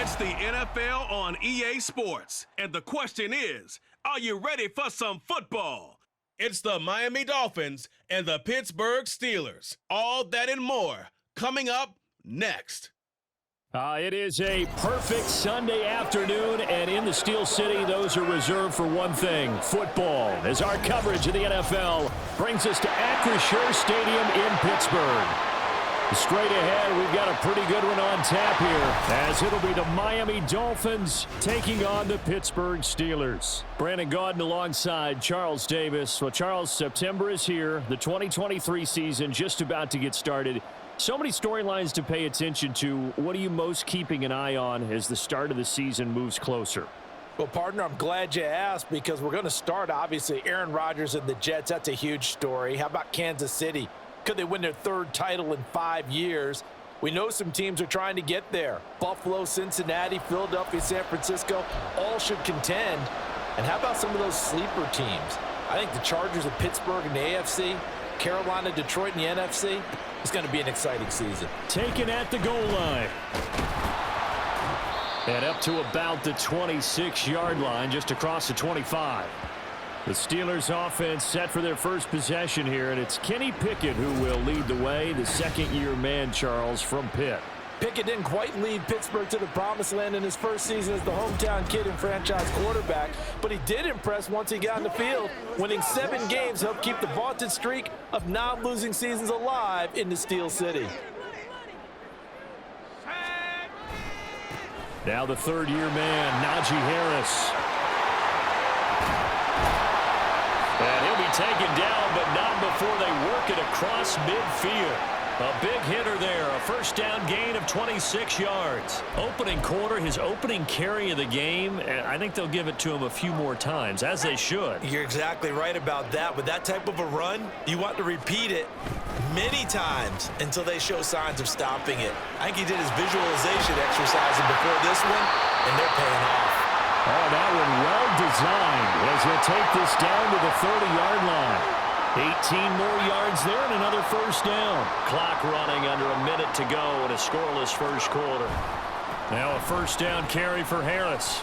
It's the NFL on EA Sports, and the question is, are you ready for some football? It's the Miami Dolphins and the Pittsburgh Steelers. All that and more coming up next. It is a perfect Sunday afternoon, and in the Steel City, those are reserved for one thing, football, as our coverage of the NFL brings us to Acrisure Stadium in Pittsburgh. Straight ahead, we've got a pretty good one on tap here, as it'll be the Miami Dolphins taking on the Pittsburgh Steelers. Brandon Gaudin alongside Charles Davis. Well, Charles, September is here, the 2023 season just about to get started. So many storylines to pay attention to. What are you most keeping an eye on as the start of the season moves closer? Well, partner, I'm glad you asked because we're going to start, obviously, Aaron Rodgers and the Jets. That's a huge story. How about Kansas City? Could they win their third title in 5 years? We know some teams are trying to get there. Buffalo, Cincinnati, Philadelphia, San Francisco, all should contend. And how about some of those sleeper teams? I think the Chargers of Pittsburgh in the AFC, Carolina, Detroit in the NFC. It's going to be an exciting season. Taken at the goal line. And up to about the 26-yard line, just across the 25. The Steelers offense set for their first possession here, and it's Kenny Pickett who will lead the way, the second-year man, Charles, from Pitt. Pickett didn't quite lead Pittsburgh to the promised land in his first season as the hometown kid and franchise quarterback, but he did impress once he got in the field. Winning 7 games helped keep the vaunted streak of non-losing seasons alive in the Steel City. Now the third-year man, Najee Harris. And he'll be taken down, but not before they work it across midfield. A big hitter there, a first down gain of 26 yards. Opening quarter, his opening carry of the game, and I think they'll give it to him a few more times, as they should. You're exactly right about that. With that type of a run, you want to repeat it many times until they show signs of stopping it. I think he did his visualization exercise before this one, and they're paying off. Oh, that one well designed as he'll take this down to the 30-yard line. 18 more yards there and another first down. Clock running under a minute to go in a scoreless first quarter. Now a first down carry for Harris.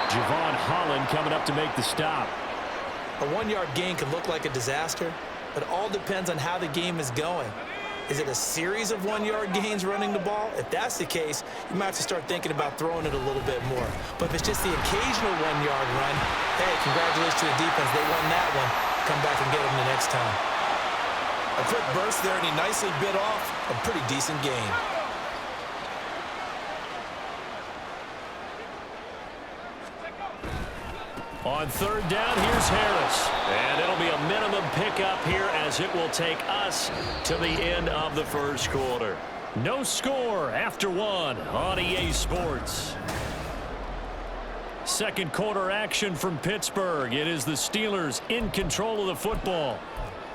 Javon Holland coming up to make the stop. A 1-yard gain can look like a disaster, but it all depends on how the game is going. Is it a series of 1-yard gains running the ball? If that's the case, you might have to start thinking about throwing it a little bit more. But if it's just the occasional 1-yard run, hey, congratulations to the defense. They won that one. Come back and get them the next time. A quick burst there, and he nicely bit off a pretty decent gain. On third down, here's Harris. And it'll be a minimum pickup here as it will take us to the end of the first quarter. No score after 1 on EA Sports. Second quarter action from Pittsburgh. It is the Steelers in control of the football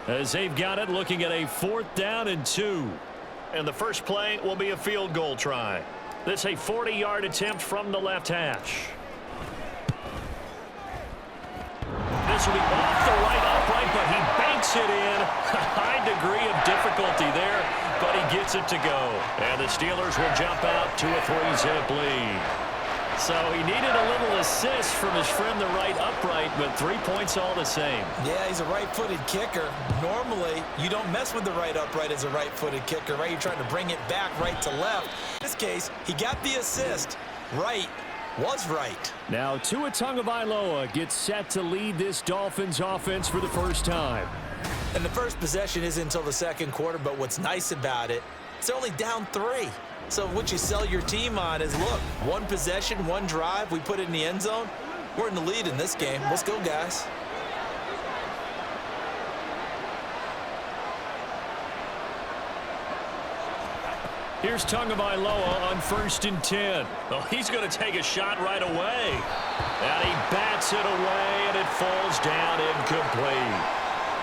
as they've got it looking at a 4th down and 2. And the first play will be a field goal try. This a 40-yard attempt from the left hash. This will be off the right upright, but he banks it in. A high degree of difficulty there, but he gets it to go. And the Steelers will jump out to a 3-zip lead. So he needed a little assist from his friend the right upright, but 3 points all the same. Yeah, he's a right-footed kicker. Normally, you don't mess with the right upright as a right-footed kicker, right? You're trying to bring it back right to left. In this case, he got the assist. Right was right. Now Tua Tagovailoa gets set to lead this Dolphins offense for the first time. And the first possession isn't until the second quarter, but what's nice about it, it's only down 3. So what you sell your team on is, look, 1 possession, 1 drive, we put it in the end zone. We're in the lead in this game. Let's go, guys. Here's Tagovailoa on 1st and 10. Oh, he's going to take a shot right away. And he bats it away, and it falls down incomplete.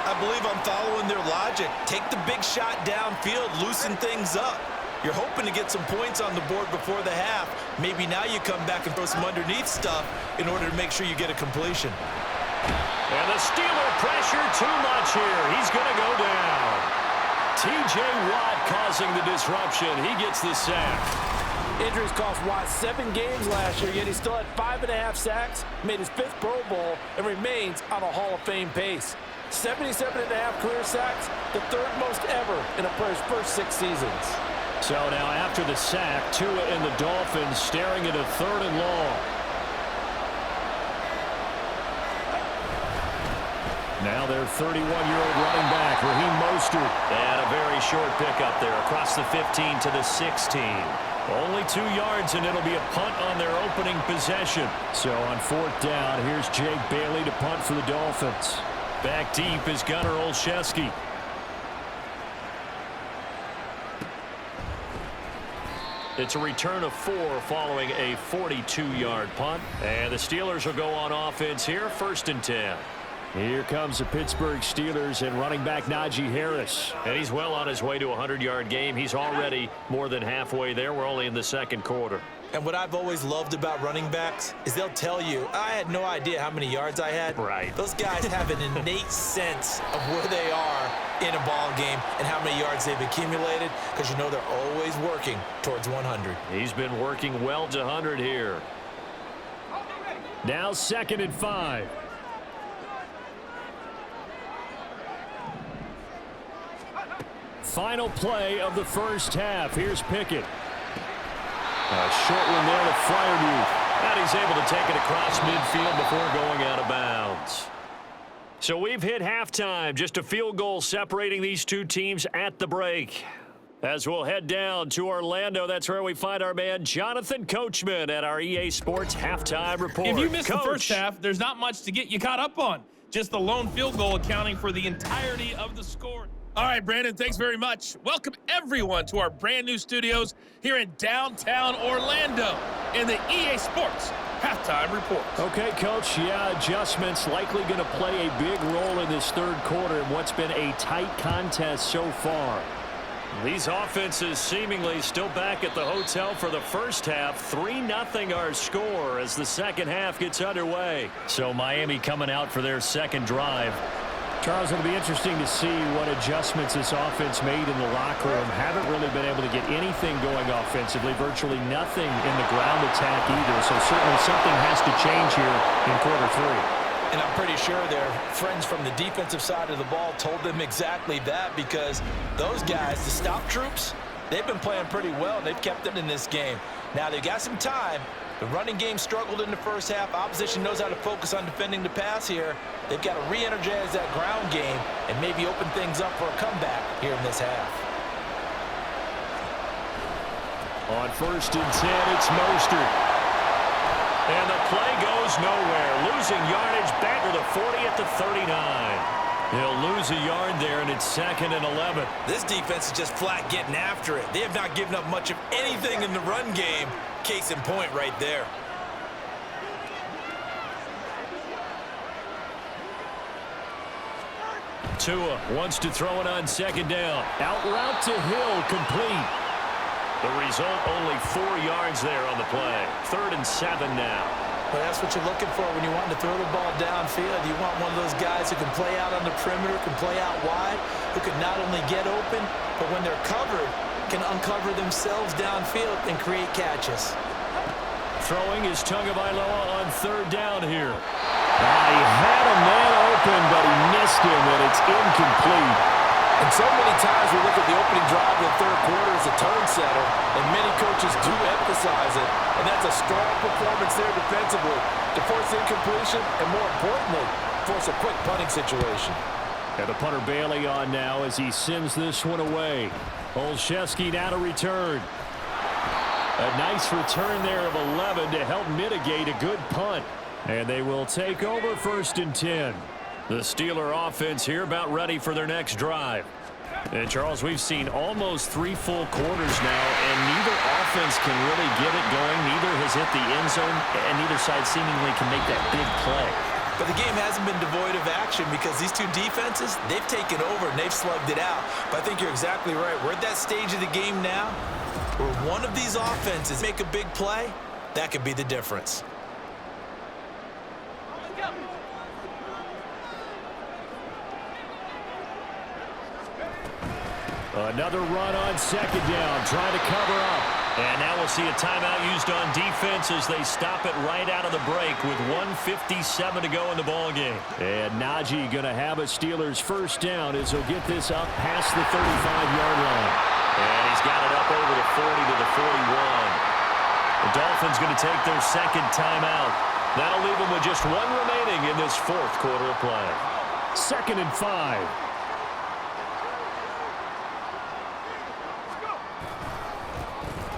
I believe I'm following their logic. Take the big shot downfield, loosen things up. You're hoping to get some points on the board before the half. Maybe now you come back and throw some underneath stuff in order to make sure you get a completion. And the Steeler pressure too much here. He's going to go down. T.J. Watt causing the disruption. He gets the sack. Injuries cost Watt 7 games last year, yet he still had 5.5 sacks, made his 5th Pro Bowl, and remains on a Hall of Fame pace. 77.5 career sacks, the 3rd most ever in a player's first 6 seasons. So now after the sack, Tua and the Dolphins staring at a 3rd and long. Now their 31-year-old running back, Raheem Mostert. And a very short pickup there across the 15 to the 16. Only 2 yards, and it'll be a punt on their opening possession. So on 4th down, here's Jake Bailey to punt for the Dolphins. Back deep is Gunnar Olszewski. It's a return of 4 following a 42-yard punt. And the Steelers will go on offense here, 1st and 10. Here comes the Pittsburgh Steelers and running back Najee Harris. And he's well on his way to a 100-yard game. He's already more than halfway there. We're only in the 2nd quarter. And what I've always loved about running backs is they'll tell you, I had no idea how many yards I had. Right. Those guys have an innate sense of where they are in a ball game and how many yards they've accumulated, because you know they're always working towards 100. He's been working well to 100 here. Now 2nd and 5. Final play of the 1st half. Here's Pickett. A short one there to Freiermuth. And he's able to take it across midfield before going out of bounds. So we've hit halftime. Just a field goal separating these 2 teams at the break. As we'll head down to Orlando, that's where we find our man Jonathan Coachman at our EA Sports Halftime Report. If you missed Coach, the 1st half, there's not much to get you caught up on. Just the lone field goal accounting for the entirety of the score. All right, Brandon, thanks very much. Welcome, everyone, to our brand-new studios here in downtown Orlando in the EA Sports Halftime Report. Okay, Coach, yeah, adjustments likely going to play a big role in this 3rd quarter in what's been a tight contest so far. These offenses seemingly still back at the hotel for the 1st half. 3-0 our score as the 2nd half gets underway. So Miami coming out for their 2nd drive. Charles, it'll be interesting to see what adjustments this offense made in the locker room. Haven't really been able to get anything going offensively, virtually nothing in the ground attack either. So certainly something has to change here in quarter 3. And I'm pretty sure their friends from the defensive side of the ball told them exactly that, because those guys, the stop troops, they've been playing pretty well, and they've kept it in this game. Now, they've got some time. The running game struggled in the 1st half. Opposition knows how to focus on defending the pass here. They've got to re-energize that ground game and maybe open things up for a comeback here in this half. On 1st and 10, it's Mostert. And the play goes nowhere. Losing yardage back to the 40 at the 39. He'll lose a yard there, and it's 2nd and 11. This defense is just flat getting after it. They have not given up much of anything in the run game. Case in point right there. Tua wants to throw it on 2nd down. Out route to Hill, complete. The result, only 4 yards there on the play. 3rd and 7 now. Well, that's what you're looking for when you want to throw the ball downfield. You want one of those guys who can play out on the perimeter, can play out wide, who can not only get open, but when they're covered, can uncover themselves downfield and create catches. Throwing is Tagovailoa on 3rd down here. He had a man open, but he missed him, and it's incomplete. And so many times we look at the opening drive of the 3rd quarter as a tone setter, and many coaches do emphasize it, and that's a strong performance there defensively to force incompletion and, more importantly, force a quick punting situation. And the punter Bailey on now as he sends this one away. Olszewski now to return. A nice return there of 11 to help mitigate a good punt. And they will take over 1st and 10. The Steeler offense here about ready for their next drive. And, Charles, we've seen almost 3 full quarters now, and neither offense can really get it going. Neither has hit the end zone, and neither side seemingly can make that big play. But the game hasn't been devoid of action because these 2 defenses, they've taken over and they've slugged it out. But I think you're exactly right. We're at that stage of the game now where one of these offenses make a big play, that could be the difference. Another run on 2nd down, trying to cover up. And now we'll see a timeout used on defense as they stop it right out of the break with 1:57 to go in the ballgame. And Najee going to have a Steelers first down as he'll get this up past the 35-yard line. And he's got it up over the 40 to the 41. The Dolphins going to take their second timeout. That'll leave them with just one remaining in this fourth quarter of play. 2nd and 5.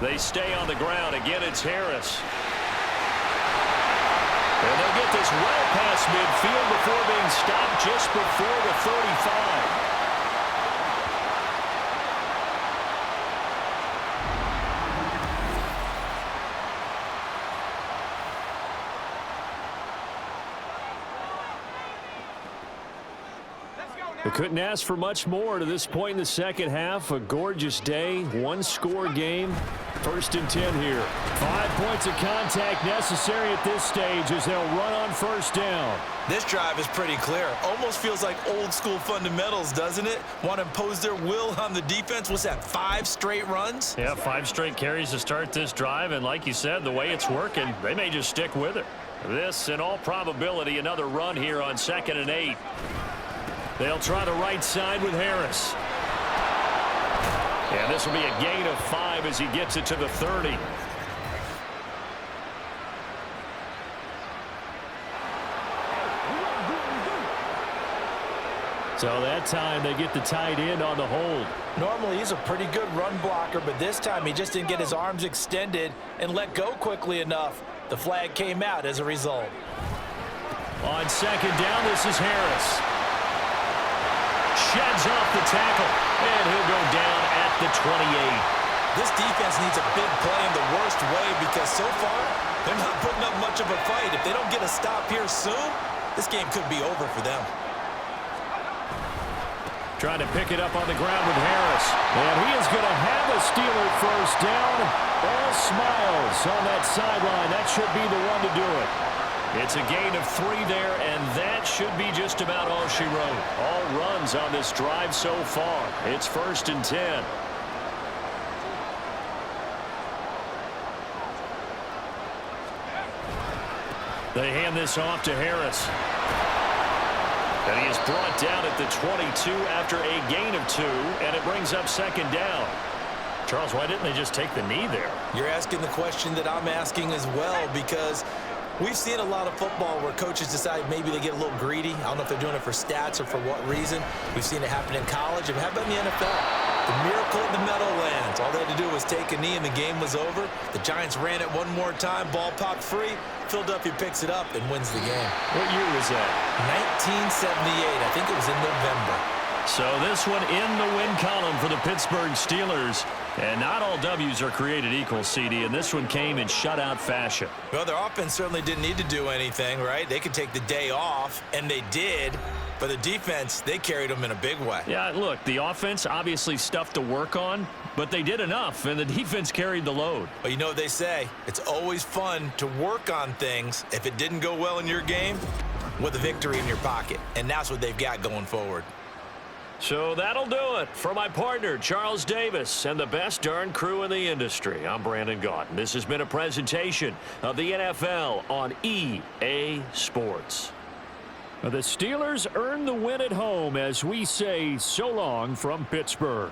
They stay on the ground. Again, it's Harris. And they'll get this well past midfield before being stopped just before the 35. They couldn't ask for much more to this point in the second half. A gorgeous day, one-score game. 1st and 10 here. 5 points of contact necessary at this stage as they'll run on first down. This drive is pretty clear. Almost feels like old-school fundamentals, doesn't it? Want to impose their will on the defense. What's that, 5 straight runs? Yeah, 5 straight carries to start this drive. And like you said, the way it's working, they may just stick with it. This, in all probability, another run here on 2nd and 8. They'll try the right side with Harris. And this will be a gain of 5 as he gets it to the 30. So that time they get the tight end on the hold. Normally he's a pretty good run blocker, but this time he just didn't get his arms extended and let go quickly enough. The flag came out as a result. On 2nd down, this is Harris. Sheds off the tackle, and he'll go down at the 28. This defense needs a big play in the worst way because so far they're not putting up much of a fight. If they don't get a stop here soon, this game could be over for them. Trying to pick it up on the ground with Harris. And he is going to have a Steeler first down. All smiles on that sideline. That should be the one to do it. It's a gain of 3 there, and that should be just about all she wrote. All runs on this drive so far. It's 1st and 10. They hand this off to Harris. And he is brought down at the 22 after a gain of 2, and it brings up 2nd down. Charles, why didn't they just take the knee there? You're asking the question that I'm asking as well, because we've seen a lot of football where coaches decide maybe they get a little greedy. I don't know if they're doing it for stats or for what reason. We've seen it happen in college. And how about in the NFL? The miracle of the Meadowlands. All they had to do was take a knee and the game was over. The Giants ran it one more time. Ball popped free. Philadelphia picks it up and wins the game. What year was that? 1978. I think it was in November. So this one in the win column for the Pittsburgh Steelers. And not all W's are created equal, CD, and this one came in shutout fashion. Well, their offense certainly didn't need to do anything, right? They could take the day off, and they did. But the defense, they carried them in a big way. Yeah, look, the offense obviously stuff to work on, but they did enough, and the defense carried the load. Well, you know what they say. It's always fun to work on things. If it didn't go well in your game, with a victory in your pocket. And that's what they've got going forward. So that'll do it for my partner, Charles Davis, and the best darn crew in the industry. I'm Brandon Gaunt. This has been a presentation of the NFL on EA Sports. The Steelers earn the win at home as we say so long from Pittsburgh.